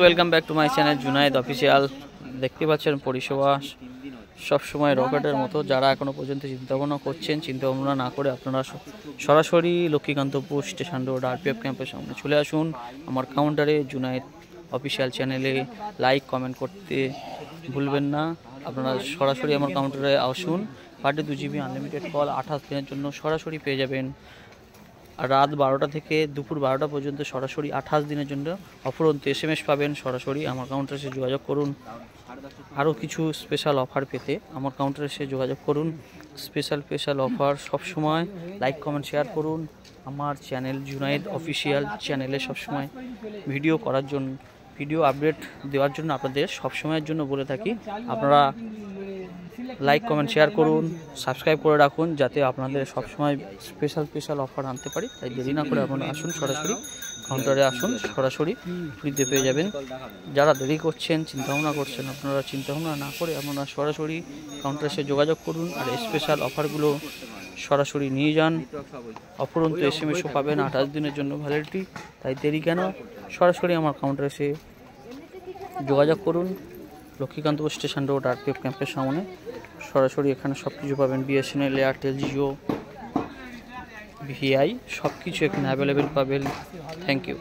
Welcome back to my channel Junaid official. দেখতে পাচ্ছেন পরিষেবা সবসময় রকেটের মতো। যারা এখনও পর্যন্ত চিন্তাভাবনা করছেন, চিন্তাভাবনা না করে আপনারা সরাসরি লক্ষ্মীকান্তপুর স্টেশন রোড আরপিএফ ক্যাম্পের সামনে চলে আসুন। আমার কাউন্টারে জুনায়েদ অফিসিয়াল চ্যানেলে লাইক কমেন্ট করতে ভুলবেন না। আপনারা সরাসরি আমার কাউন্টারে আসুন। Per day 2 GB unlimited call 28 দিনের জন্য সরাসরি পেয়ে যাবেন। আর রাত 12টা থেকে দুপুর 12টা পর্যন্ত সরাসরি 28 দিনের জন্য অফুরন্ত SMS পাবেন। সরাসরি আমার কাউন্টারে এসে যোগাযোগ করুন। আরও কিছু স্পেশাল অফার পেতে আমার কাউন্টারে এসে যোগাযোগ করুন। স্পেশাল অফার সবসময় লাইক কমেন্ট শেয়ার করুন। আমার চ্যানেল জুনায়েদ অফিসিয়াল চ্যানেলে সবসময় ভিডিও আপডেট দেওয়ার জন্য আপনাদের সবসময়ের জন্য বলে থাকি, আপনারা লাইক কমেন্ট শেয়ার করুন, সাবস্ক্রাইব করে রাখুন, যাতে আপনাদের সবসময় স্পেশাল অফার আনতে পারি। তাই দেরি না করে আপনারা আসুন, সরাসরি কাউন্টারে আসুন, সরাসরি ফ্রিতে পেয়ে যাবেন। যারা দেরি করছেন, চিন্তাভাবনা করছেন, আপনারা চিন্তাভাবনা না করে আপনারা সরাসরি কাউন্টারে এসে যোগাযোগ করুন। আর স্পেশাল অফারগুলো সরাসরি নিয়ে যান। অফুরন্ত SMS-ও পাবেন 28 দিনের জন্য ভ্যালিডিটি। তাই দেরি কেন, সরাসরি আমার কাউন্টারে এসে যোগাযোগ করুন। লক্ষ্মীকান্তপুর স্টেশন রোড আরপিএফ ক্যাম্পের সামনে সরাসরি এখানে সব কিছু পাবেন। BSNL, এয়ারটেল, জিও, VI সব কিছু এখানে অ্যাভেলেবেল পাবেন। Thank you.